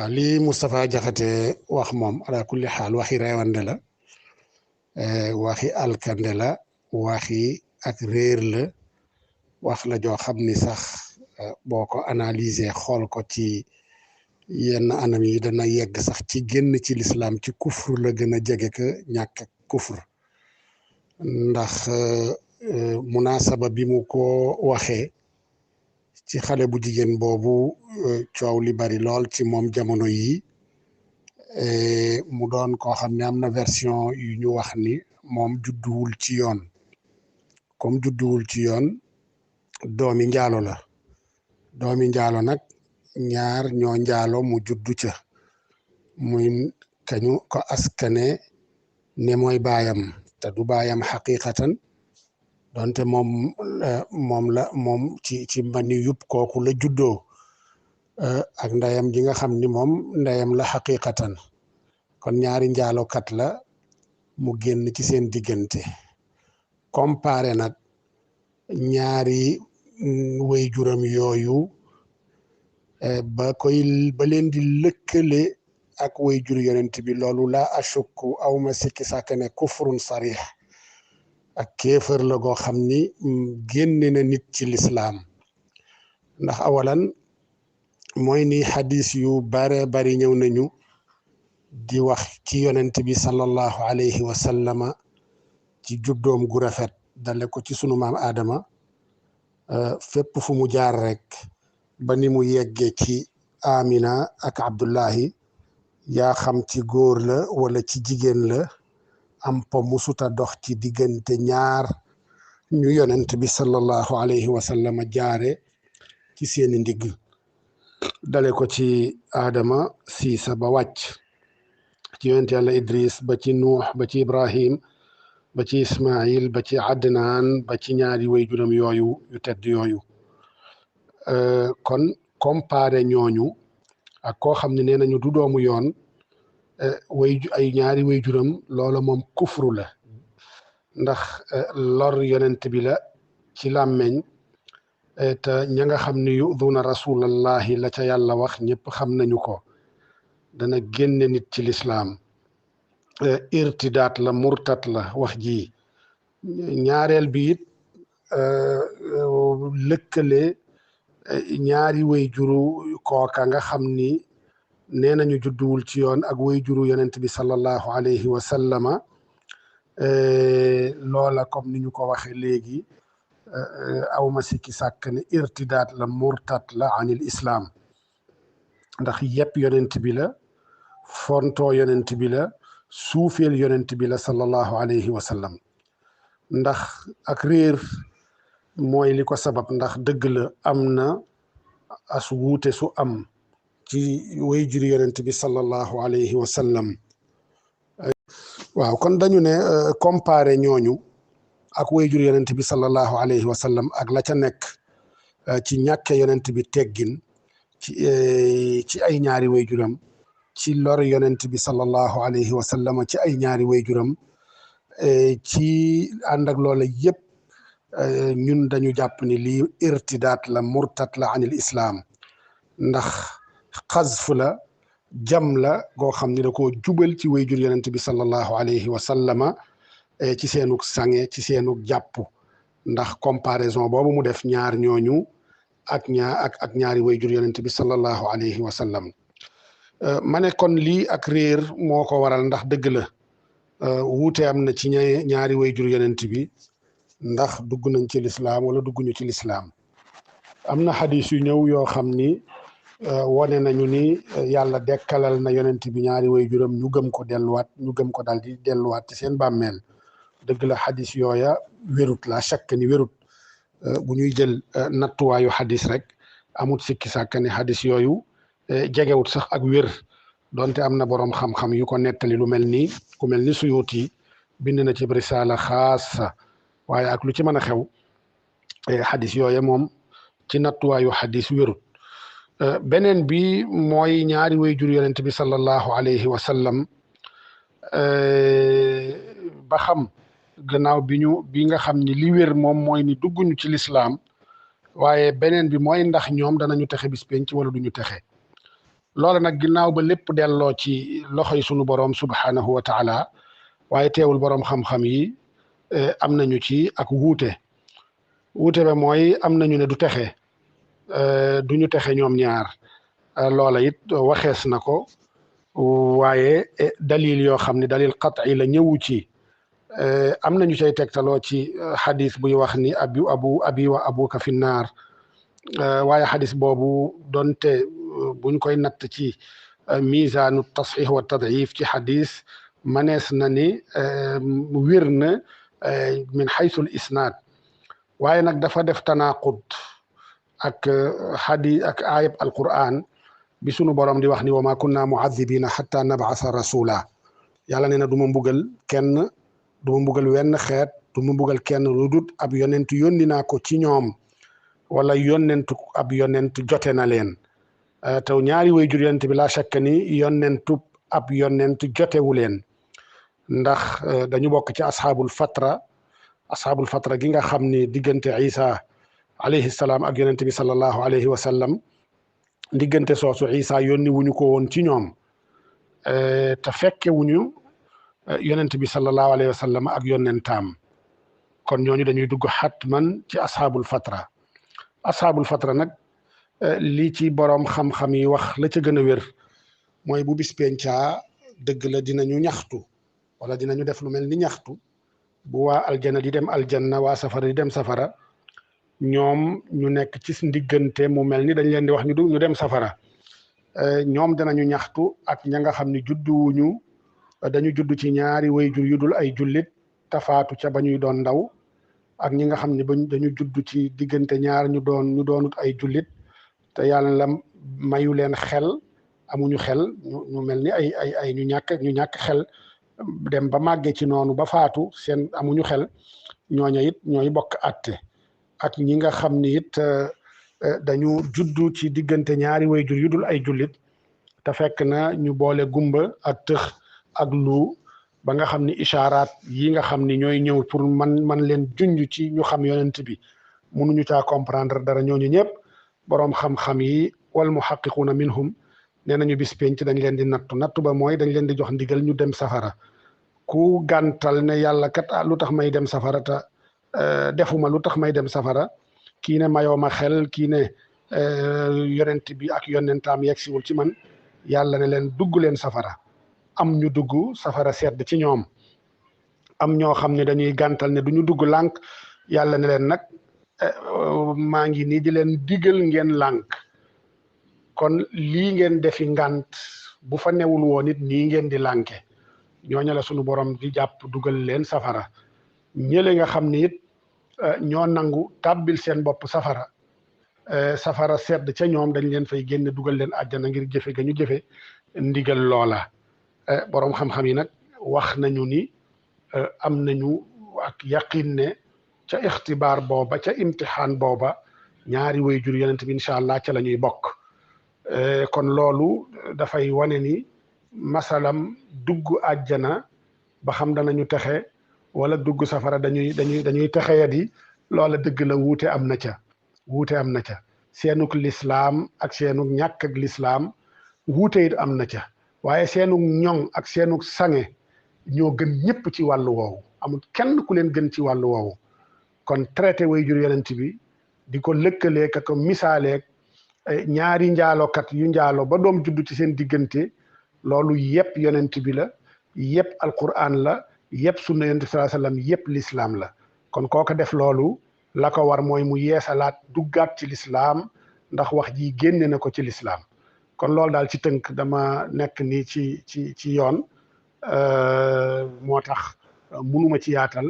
lii Moustapha Jaxate wax moom ala kulli xaal waxi reewande la waxi alkande la waxi ak réer la wax la joo xam ni sax boo ko analyser xool ko ci yenn anam yi dana yegg sax ci génn ci lislaam ci kufr la gën a jege ka ñàkk kufr ndax munasaba bi mu ko waxee ci xale bu jigéen boobu coow li bari lool ci moom jamono yi mu doon koo xam ne am na version yu ñu wax ni moom judduwul ci yoon comme judduwul ci yoon doomi njaalo la doomi njaalo nag ñaar ñoo njaalo mu juddu ca muy kañu ko askane ne mooy baayam te du baayam xaqiqatan donte moom ci mbani yub kooku la juddoo ak ndeyam ji nga xam ni moom ndeyam la xaqiqatan kon ñaari njaalokat la mu génn ci seen diggante comparé nag ñaari way juram yooyu ba leen di lëkkale ak way jur yonent bi loolu la ashukku aw ma sikki sàkk ne kufrun sarix ak kéefër la goo xam ni génne na nit ci lislaam ndax awalan mooy ni xadis yu bare bari ñëw nañu di wax ci yonent bi sallallahu alayhi wa sallama ci juddoom gu rafet dale ko ci sunu maam Adama fépp fu mu jaar rek ba ni mu yegge ci Amina ak Abdullahi yaa xam ci góor la wala ci jigéen la am po musuta dox ci diggante ñaar ñu yonent bi sallallahu alayhi wa sallam jaare ci seeni ndigg dale ko ci Adama siisa ba wàcc ci yonent yàlla Idris ba ci Nuux ba ci Ibrahim ba ci Ismail ba ci Adnaan ba ci ñaari way juram yooyu yu tedd yooyu kon comparé ñooñu ak koo xam ne nee nañu du doomu yoon ay ñaari way juram loola moom kufru la ndax lor yonent bi la ci làmmeñ te ña nga xam ne yuduuna rasulallahi la ca yàlla wax ñëpp xam nañu ko dana génne nit ci lislaam irtidaat la murtat la wax ji ñaareel bi it lëkkale ñaari way juru kooka nga xam ni nee nañu judduwul ci yoon ak way juru yonent bi sallallahu alayhi wa sallama loola comme ni ñu ko waxe léegi awma sikki sàkk ne irtidaat la murtat la anil islaam ndax yëpp yonent bi la fontoo yonent bi la suufeel yonent bi la sallallahu alayhi wa sallam ndax ak réer mooy li ko sabab ndax dëgg la am na as wuute su am ci way juri yonent bi sallallahu alayhi wa sallam waaw kon dañu ne comparé ñooñu ak way juri yonent bi sallallahu alayhi wa sallam ak la ca nekk ci ñàkke yonent bi teggin ci ay ñaari way juram ci lor yonent bi sallallahu alayhi wa sallam ci ay ñaari way juram ci ànd ak loola yëpp ñun dañu jàpp ni lii irtidaat la murtat la anil islaam ndax xazf la jam la goo xam ni da koo jubal ci way jur yonent bi sallallahu alayhi wa sallama ci seenug sange ci seenug jàpp ndax comparaison boobu mu def ñaar ñooñu ak ñaari way jur yonent bi sallallahu alayhi wa sallam ma ne kon lii ak réer moo ko waral ndax dëgg la wuute am na ci ñaari way jur yonent bi ndax dugg nañ ci lislaam wala dugguñu ci lislaam am na xadis yu ñëw yoo xam ni wone nañu ni yàlla dekkalal na yonent bi ñaari way juram ñu gëm ko dal di delluwaat ci seen bàmmeel dëgg la xadis yooya wérut la chaque ni wérut bu ñuy jël nattuwaayu xadis rek amut sikki sàkk ni xadis yooyu jegewut sax ak wér donte am na boroom xam-xam yu ko nettali lu mel ni ku mel ni Suyuti bind na ci risaala xaasa waaye ak lu ci mën a xew xadis yooya moom ci nattuwaayu xadis wérut beneen bi mooy ñaari way jur yonent bi sallallahu alayhi wa sallam ba xam gannaaw bi nga xam ni li wér moom mooy ni dugguñu ci lislaam waaye beneen bi mooy ndax ñoom danañu texe bis penc wala duñu texe loola nag ginnaaw ba lépp delloo ci loxoy sunu boroom subhanahu wa taala waaye teewul boroom xam-xam yi am nañu ci ak wuute ba mooy am nañu ne du texe duñu texe ñoom ñaar loola it waxees na ko waaye dalil yoo xam ne dalil qat'i la ñëwu ci am nañu cay tegtaloo ci xadis buy wax ni abi wa abuka fi naar waaye xadis boobu donte buñ koy natt ci misaanu tasxix wa tadif ci xadis manees na ni wér na min xaysul isnaad waaye nag dafa def tanaqud ak xadis ak ayab alquran bi sunu borom di wax ni wa ma kunna muadibina xatta nabasa rasula yàlla nee na du ma mbugal kenn du ma mbugal wenn xeet du ma mbugal kenn lu dut ab yonent yónni naa ko ci ñoom wala yonentu ab yonent jote na leen te ñaari way jur yonent bi laa shakka ni yonentu ab yonent jotewu leen ndax dañu bokk ci asxaabul fatra gi nga xam ni diggante Isa alayhi salaam ak yonent bi sallallahu alayhi wa sallam diggante soosu Isa yónni wuñu ko woon ci ñoom te fekke wuñu yonent bi sallallahu alayhi wa sallam ak yonentaam kon ñooñu dañuy dugg xatman ci asxaabul fatra nag lii ci boroom xam-xam yi wax la ca gën a wér mooy bu bis pencaa dëgg la dinañu ñaxtu wala dinañu def lu mel ni ñaxtu bu waa aljana di dem aljanna waa safara di dem safara ñoom ñu nekk ci ndiggante mu mel ni dañ leen di wax ñu dem safara ñoom danañu ñaxtu ak ña nga xam ne dañu judd ci ñaari wayjur yu dul ay jullit tafaatu ca ba ñuy doon ndaw ak ñi nga xam ne dañu judd ci diggante ñaar ñu doonut ay jullit te yàlla mayu leen xel amuñu xel ñu mel ni ay ñu ñàkk xel dem ba màgge ci noonu ba faatu seen amuñu xel ñooña it ñooy bokk atte ak ñi nga xam ni it dañu juddu ci diggante ñaari wayjur yu dul ay jullit te fekk na ñu boole gumba ak tëx ak lu ba nga xam ni ishaaraat yi nga xam ni ñooy ñëw pour man leen junj ci ñu xam yonent bi mënuñu caa comprendre dara ñooñu ñëpp boroom xam-xam yi wal muhaqiquuna minhum nee nañu bis penc dañ leen di nattu ba mooy dañ leen di jox ndigal ñu dem safara ku gàntal ne yàlla kat lu tax may dem safara te defuma lu tax may dem safara kii ne mayoo ma xel kii ne yonent bi ak yonentaam yegsiwul ci man yàlla ne leen dugg leen safara am ñu dugg safara sedd ci ñoom am ñoo xam ne dañuy gàntal ne duñu dugg lànk yàlla ne leen nag maa ngi nii di leen digal ngeen lànk kon lii ngeen defi ngànt bu fa newul woon it nii ngeen di lànke ñooñu la sunu borom di jàpp dugal leen safara ñële nga xam ni it ñoo nangu tàbbil seen bopp safara safara sedd ca ñoom dañ leen fay génne dugal leen àjjana ngir jëfe ga ñu jëfe ndigal loola boroom xam-xam yi nag wax nañu ni am nañu ak yaqin ne ca ixtibaar booba ca imtixaan booba ñaari waajur yonent bi incha allah ca la ñuy bokk kon loolu dafay wane ni masalam dugg àjjana ba xam danañu texe wala dugg safara dañuy texe ya di loola dëgg la wuute am na ca seenuk lislaam ak seenuk ñàkk ak lislaam wuute it am na ca waaye seenuk ñoŋ ak seenuk sange ñoo gën ñëpp ci wàllu woowu amul kenn ku leen gën ci wàllu woowu kon traité waajur yonent bi di ko lëkkaleek ak misaaleek ñaari njaalokat yu njaalo ba doom juddu ci seen diggante loolu yëpp yonent bi la yëpp alquran la yëpp sunna yonent bi sallallahu alayhi wasallam yëpp lislaam la kon kooka def loolu la ko war mooy mu yeesalaat duggaat ci lislaam ndax wax ji génne na ko ci lislaam kon loolu daal ci tënk dama nekk nii ci yoon moo tax munuma ci yaatal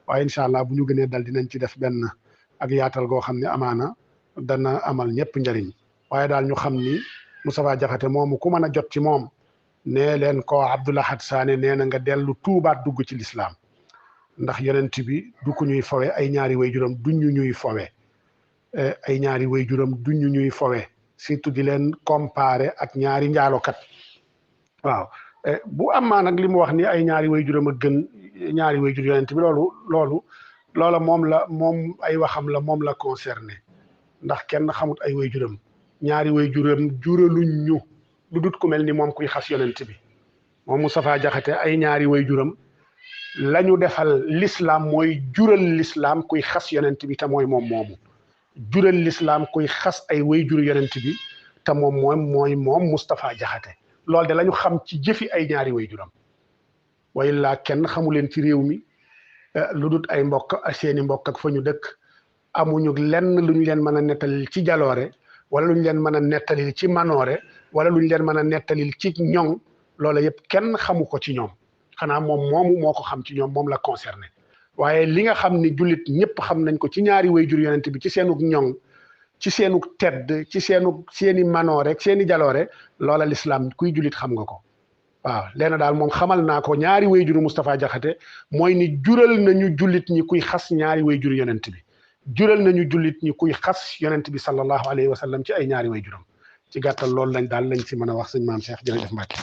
waaye incha allah bu ñu gënee dal dinañ ci def benn ak yaatal goo xam ne amaana dana amal ñëpp njariñ waaye daal ñu xam ni Moustapha Diakhaté moomu ku mën a jot ci moom nee leen ko Abdou Lahad Sané nee na nga dellu tuubaat dugg ci lislaam ndax yonent bi du ko ñuy fowe ay ñaari waajuram duñu ñuy fowe ay ñaari waajuram duñu ñuy fowe surtout di leen comparer ak ñaari njaalokat waaw bu amaa nag li mu wax ni ay ñaari waajuram a gën ñaari waajur yonent bi loola moom ay waxam la moom la concerné ndax kenn xamut ay waajuram ñaari waajuram juraluñ ñu lu dut ku mel ni moom kuy xas yonent bi moom Moustapha Diakhaté ay ñaari waajuram lañu defal l'islam mooy jural l'islam kuy xas yonent bi te mooy moom moomu jural l'islam kuy xas ay waajuru yonent bi te moom Moustapha Diakhaté loolu de lañu xam ci jëfi ay ñaari waajuram way laa kenn xamu leen ci réew mi lu dut ay mbokk seeni mbokk ak fa ñu dëkk amuñu lenn lu ñu leen mën a nettalil ci jaloore wala lu ñu leen mën a nettalil ci manoore wala lu ñu leen mën a nettalil ci ñoŋ loola yëpp kenn xamu ko ci ñoom xanaa moom moomu moo ko xam ci ñoom moom la concerné waaye li nga xam ni jullit ñëpp xam nañ ko ci ñaari waajur yonent bi ci seenug ñoŋ ci seenug tedd ci seeni manoore rek seeni jaloore loola l'islam kuy jullit xam nga ko waaw leena daal moom xamal naa ko ñaari waajuru Moustapha Diakhaté mooy ni jural nañu jullit ñi kuy xas ñaari waajur yonent bi jural nañu jullit ñi kuy xas yonent bi sallallahu alayhi wa sallam ci ay ñaari waajuram ci gàttal loolu lañ ci mën a wax sëñ Maam Cheikh jërëjëf Mbacke